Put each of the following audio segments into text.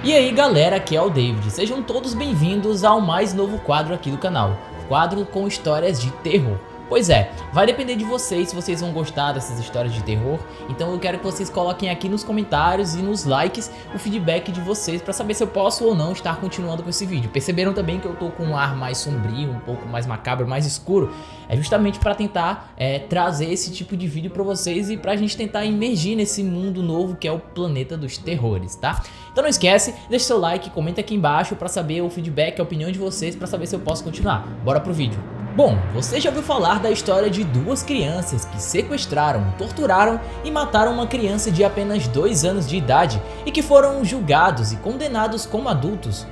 E aí galera, aqui é o David, sejam todos bem-vindos ao mais novo quadro aqui do canal, quadro com histórias de terror. Pois é, vai depender de vocês se vocês vão gostar dessas histórias de terror, então eu quero que vocês coloquem aqui nos comentários e nos likes o feedback de vocês pra saber se eu posso ou não estar continuando com esse vídeo. Perceberam também que eu tô com um ar mais sombrio, um pouco mais macabro, mais escuro? É justamente pra tentar trazer esse tipo de vídeo pra vocês e pra gente tentar imergir nesse mundo novo que é o planeta dos terrores, tá? Então não esquece, deixa seu like, comenta aqui embaixo pra saber o feedback, a opinião de vocês, pra saber se eu posso continuar. Bora pro vídeo. Bom, você já ouviu falar da história de duas crianças que sequestraram, torturaram e mataram uma criança de apenas 2 anos de idade e que foram julgados e condenados como adultos?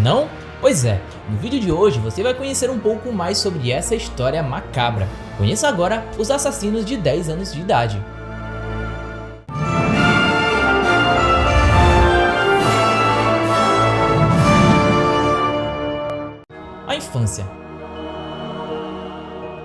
Não? Pois é, no vídeo de hoje você vai conhecer um pouco mais sobre essa história macabra. Conheça agora os assassinos de 10 anos de idade. A infância.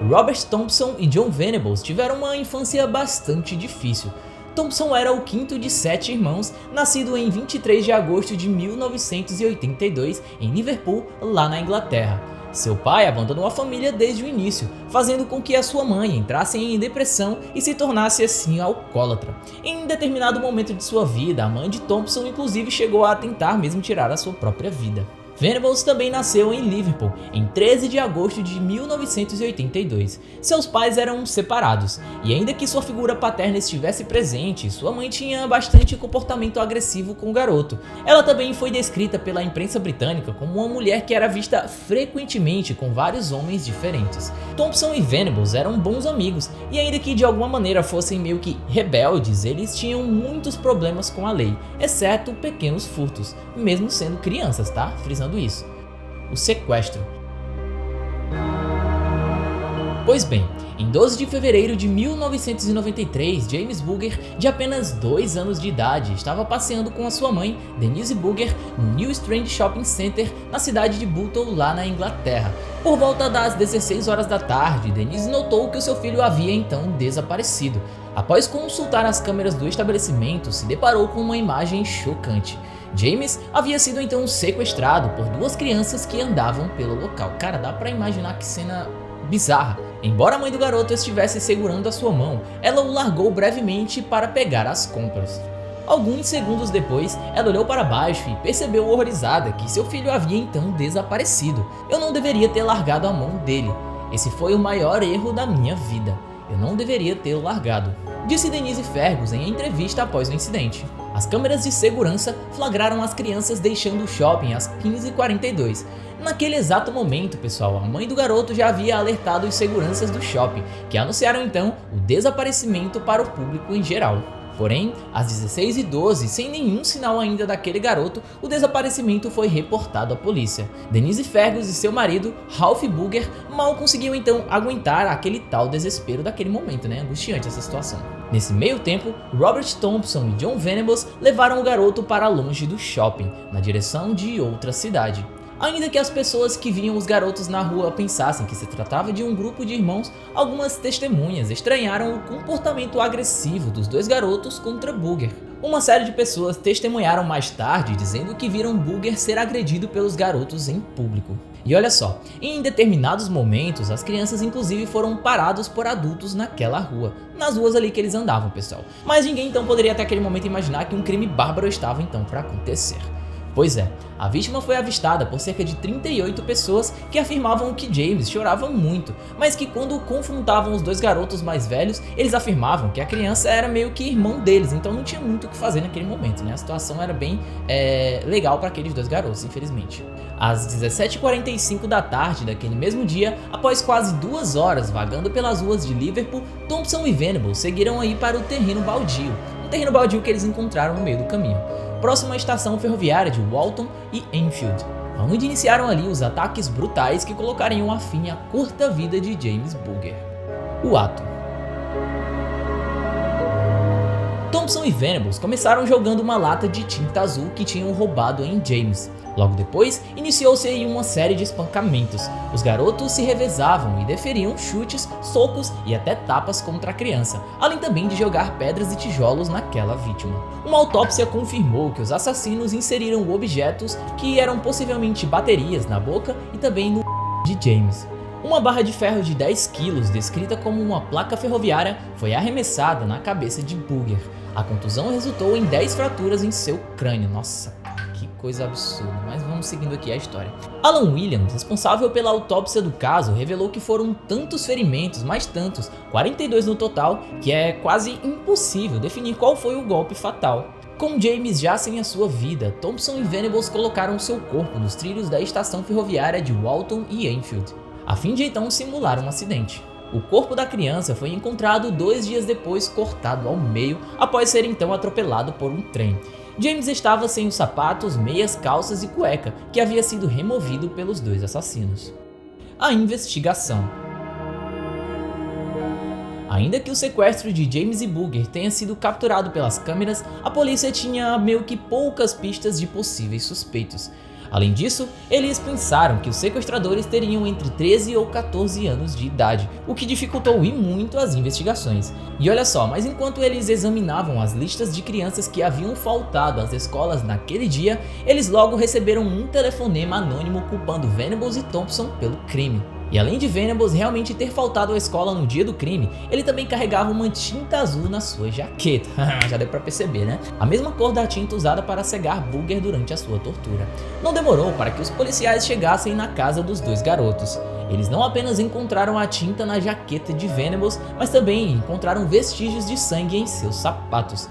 Robert Thompson e John Venables tiveram uma infância bastante difícil. Thompson era o quinto de 7 irmãos, nascido em 23 de agosto de 1982 em Liverpool, lá na Inglaterra. Seu pai abandonou a família desde o início, fazendo com que a sua mãe entrasse em depressão e se tornasse assim alcoólatra. Em determinado momento de sua vida, a mãe de Thompson inclusive chegou a tentar mesmo tirar a sua própria vida. Venables também nasceu em Liverpool, em 13 de agosto de 1982. Seus pais eram separados, e ainda que sua figura paterna estivesse presente, sua mãe tinha bastante comportamento agressivo com o garoto. Ela também foi descrita pela imprensa britânica como uma mulher que era vista frequentemente com vários homens diferentes. Thompson e Venables eram bons amigos, e ainda que de alguma maneira fossem meio que rebeldes, eles tinham muitos problemas com a lei, exceto pequenos furtos, mesmo sendo crianças, tá? Frisando isso. O sequestro. Pois bem, em 12 de fevereiro de 1993, James Booger, de apenas 2 anos de idade, estava passeando com a sua mãe, Denise Booger, no New Strand Shopping Center, na cidade de Bootle, lá na Inglaterra. Por volta das 16 horas da tarde, Denise notou que o seu filho havia então desaparecido. Após consultar as câmeras do estabelecimento, se deparou com uma imagem chocante. James havia sido então sequestrado por 2 crianças que andavam pelo local. Cara, dá pra imaginar que cena bizarra. Embora a mãe do garoto estivesse segurando a sua mão, ela o largou brevemente para pegar as compras. Alguns segundos depois, ela olhou para baixo e percebeu horrorizada que seu filho havia então desaparecido. Eu não deveria ter largado a mão dele. Esse foi o maior erro da minha vida. Eu não deveria tê-lo largado, disse Denise Fergus em entrevista após o incidente. As câmeras de segurança flagraram as crianças deixando o shopping às 15h42. Naquele exato momento, pessoal, a mãe do garoto já havia alertado os seguranças do shopping, que anunciaram então o desaparecimento para o público em geral. Porém, às 16h12, sem nenhum sinal ainda daquele garoto, o desaparecimento foi reportado à polícia. Denise Fergus e seu marido, Ralph Booger, mal conseguiam então aguentar aquele tal desespero daquele momento, né? Angustiante essa situação. Nesse meio tempo, Robert Thompson e John Venables levaram o garoto para longe do shopping, na direção de outra cidade. Ainda que as pessoas que viam os garotos na rua pensassem que se tratava de um grupo de irmãos, algumas testemunhas estranharam o comportamento agressivo dos 2 garotos contra Booger. Uma série de pessoas testemunharam mais tarde dizendo que viram Booger ser agredido pelos garotos em público. E olha só, em determinados momentos as crianças inclusive foram parados por adultos naquela rua, nas ruas ali que eles andavam, pessoal. Mas ninguém então poderia até aquele momento imaginar que um crime bárbaro estava então para acontecer. Pois é, a vítima foi avistada por cerca de 38 pessoas que afirmavam que James chorava muito, mas que quando confrontavam os 2 garotos mais velhos, eles afirmavam que a criança era meio que irmão deles, então não tinha muito o que fazer naquele momento, né? A situação era bem legal para aqueles 2 garotos, infelizmente. Às 17h45 da tarde daquele mesmo dia, após quase 2 horas vagando pelas ruas de Liverpool, Thompson e Venables seguiram aí para o terreno baldio, um terreno baldio que eles encontraram no meio do caminho, próximo à estação ferroviária de Walton e Enfield, onde iniciaram ali os ataques brutais que colocariam a fim à curta vida de James Booger. O ato. Thompson e Venables começaram jogando uma lata de tinta azul que tinham roubado em James. Logo depois, iniciou-se aí uma série de espancamentos. Os garotos se revezavam e deferiam chutes, socos e até tapas contra a criança, além também de jogar pedras e tijolos naquela vítima. Uma autópsia confirmou que os assassinos inseriram objetos que eram possivelmente baterias na boca e também no de James. Uma barra de ferro de 10 quilos, descrita como uma placa ferroviária, foi arremessada na cabeça de Booger. A contusão resultou em 10 fraturas em seu crânio. Nossa, que coisa absurda, mas vamos seguindo aqui a história. Alan Williams, responsável pela autópsia do caso, revelou que foram tantos ferimentos, mais tantos, 42 no total, que é quase impossível definir qual foi o golpe fatal. Com James já sem a sua vida, Thompson e Venables colocaram seu corpo nos trilhos da estação ferroviária de Walton e Enfield, a fim de então simular um acidente. O corpo da criança foi encontrado 2 dias depois, cortado ao meio, após ser então atropelado por um trem. James estava sem os sapatos, meias, calças e cueca, que havia sido removido pelos 2 assassinos. A investigação. Ainda que o sequestro de James e Booger tenha sido capturado pelas câmeras, a polícia tinha meio que poucas pistas de possíveis suspeitos. Além disso, eles pensaram que os sequestradores teriam entre 13 ou 14 anos de idade, o que dificultou e muito as investigações. E olha só, mas enquanto eles examinavam as listas de crianças que haviam faltado às escolas naquele dia, eles logo receberam um telefonema anônimo culpando Venables e Thompson pelo crime. E além de Venables realmente ter faltado à escola no dia do crime, ele também carregava uma tinta azul na sua jaqueta. Já deu pra perceber, né? A mesma cor da tinta usada para cegar Booger durante a sua tortura. Não demorou para que os policiais chegassem na casa dos 2 garotos. Eles não apenas encontraram a tinta na jaqueta de Venables, mas também encontraram vestígios de sangue em seus sapatos.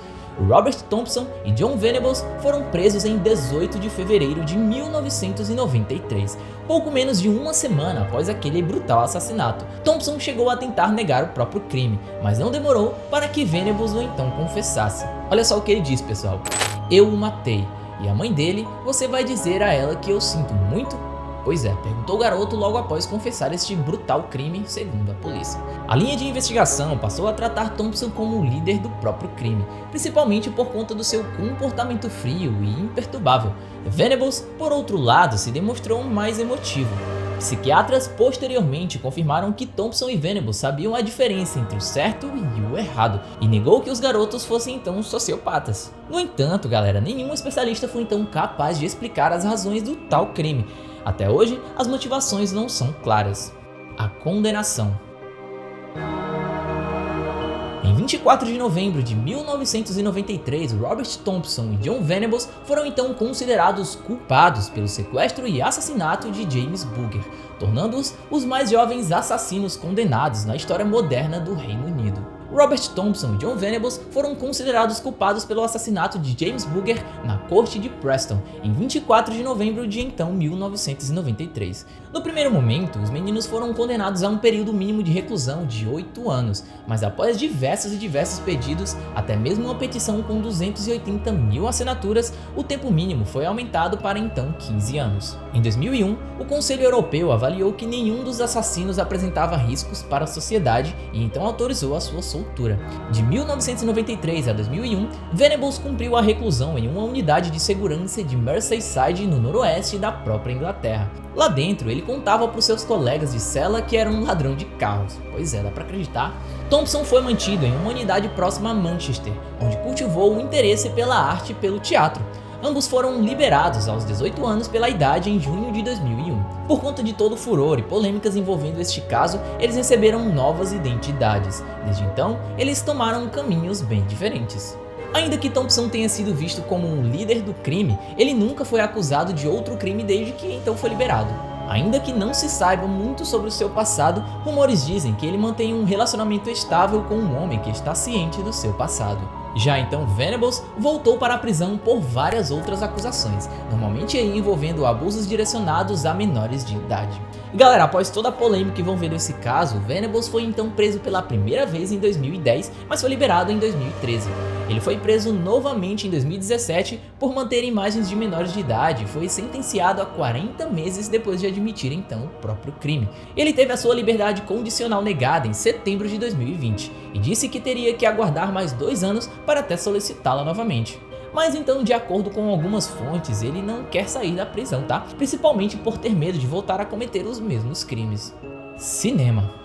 Robert Thompson e John Venables foram presos em 18 de fevereiro de 1993, pouco menos de uma semana após aquele brutal assassinato. Thompson chegou a tentar negar o próprio crime, mas não demorou para que Venables o então confessasse. Olha só o que ele diz, pessoal: "Eu o matei, e a mãe dele, você vai dizer a ela que eu sinto muito?" Pois é, perguntou o garoto logo após confessar este brutal crime, segundo a polícia. A linha de investigação passou a tratar Thompson como o líder do próprio crime, principalmente por conta do seu comportamento frio e imperturbável. Venables, por outro lado, se demonstrou mais emotivo. Psiquiatras posteriormente confirmaram que Thompson e Venables sabiam a diferença entre o certo e o errado, e negou que os garotos fossem então sociopatas. No entanto, galera, nenhum especialista foi então capaz de explicar as razões do tal crime. Até hoje, as motivações não são claras. A condenação. Em 24 de novembro de 1993, Robert Thompson e John Venables foram então considerados culpados pelo sequestro e assassinato de James Booger, tornando-os os mais jovens assassinos condenados na história moderna do Reino Unido. Robert Thompson e John Venables foram considerados culpados pelo assassinato de James Booger na corte de Preston, em 24 de novembro de então 1993. No primeiro momento, os meninos foram condenados a um período mínimo de reclusão de 8 anos, mas após diversos pedidos, até mesmo uma petição com 280 mil assinaturas, o tempo mínimo foi aumentado para então 15 anos. Em 2001, o Conselho Europeu avaliou que nenhum dos assassinos apresentava riscos para a sociedade e então autorizou a sua soltura. De 1993 a 2001, Venables cumpriu a reclusão em uma unidade de segurança de Merseyside, no noroeste da própria Inglaterra. Lá dentro, ele contava para os seus colegas de cela que era um ladrão de carros. Pois é, dá pra acreditar. Thompson foi mantido em uma unidade próxima a Manchester, onde cultivou o interesse pela arte e pelo teatro. Ambos foram liberados aos 18 anos pela idade em junho de 2001. Por conta de todo o furor e polêmicas envolvendo este caso, eles receberam novas identidades. Desde então, eles tomaram caminhos bem diferentes. Ainda que Thompson tenha sido visto como um líder do crime, ele nunca foi acusado de outro crime desde que então foi liberado. Ainda que não se saiba muito sobre o seu passado, rumores dizem que ele mantém um relacionamento estável com um homem que está ciente do seu passado. Já então Venables voltou para a prisão por várias outras acusações, normalmente aí envolvendo abusos direcionados a menores de idade. E galera, após toda a polêmica envolvendo esse caso, Venables foi então preso pela primeira vez em 2010, mas foi liberado em 2013. Ele foi preso novamente em 2017 por manter imagens de menores de idade e foi sentenciado a 40 meses depois de admitir então o próprio crime. Ele teve a sua liberdade condicional negada em setembro de 2020 e disse que teria que aguardar mais 2 anos para até solicitá-la novamente. Mas então, de acordo com algumas fontes, ele não quer sair da prisão, tá? Principalmente por ter medo de voltar a cometer os mesmos crimes. Cinema.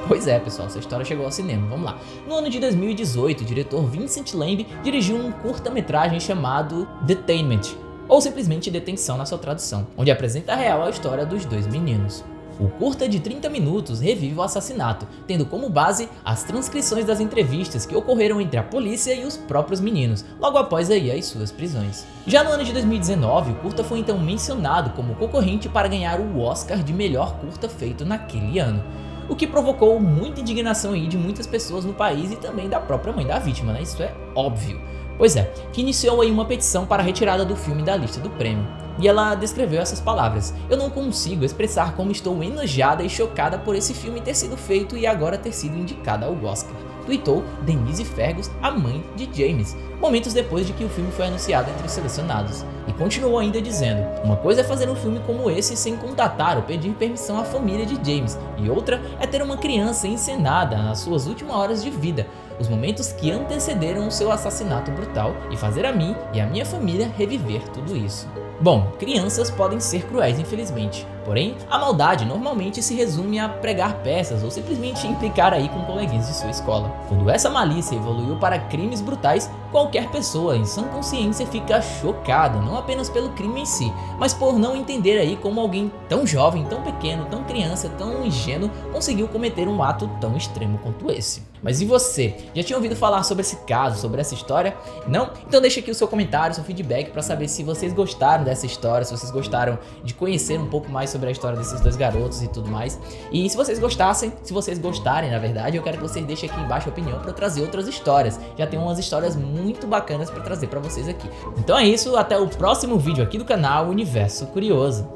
Pois é, pessoal, essa história chegou ao cinema, vamos lá. No ano de 2018, o diretor Vincent Lamb dirigiu um curta-metragem chamado Detainment, ou simplesmente Detenção na sua tradução, onde apresenta a real história dos 2 meninos. O curta de 30 minutos revive o assassinato, tendo como base as transcrições das entrevistas que ocorreram entre a polícia e os próprios meninos, logo após aí as suas prisões. Já no ano de 2019, o curta foi então mencionado como concorrente para ganhar o Oscar de melhor curta feito naquele ano, o que provocou muita indignação aí de muitas pessoas no país e também da própria mãe da vítima, né? Isso é óbvio. Pois é, que iniciou aí uma petição para a retirada do filme da lista do prêmio. E ela descreveu essas palavras: "Eu não consigo expressar como estou enojada e chocada por esse filme ter sido feito e agora ter sido indicado ao Oscar", tweetou Denise Fergus, a mãe de James, momentos depois de que o filme foi anunciado entre os selecionados. E continuou ainda dizendo: "Uma coisa é fazer um filme como esse sem contatar ou pedir permissão à família de James, e outra é ter uma criança encenada nas suas últimas horas de vida, os momentos que antecederam o seu assassinato brutal, e fazer a mim e a minha família reviver tudo isso." Bom, crianças podem ser cruéis, infelizmente, porém a maldade normalmente se resume a pregar peças ou simplesmente implicar aí com coleguinhas de sua escola. Quando essa malícia evoluiu para crimes brutais, qualquer pessoa em sã consciência fica chocada, não apenas pelo crime em si, mas por não entender aí como alguém tão jovem, tão pequeno, tão criança, tão ingênuo conseguiu cometer um ato tão extremo quanto esse. Mas e você? Já tinha ouvido falar sobre esse caso, sobre essa história? Não? Então deixa aqui o seu comentário, seu feedback para saber se vocês gostaram dessa história, se vocês gostaram de conhecer um pouco mais sobre a história desses 2 garotos e tudo mais. E se vocês gostarem, na verdade, eu quero que vocês deixem aqui embaixo a opinião para eu trazer outras histórias. Já tem umas histórias muito bacanas para trazer para vocês aqui. Então é isso, até o próximo vídeo aqui do canal Universo Curioso.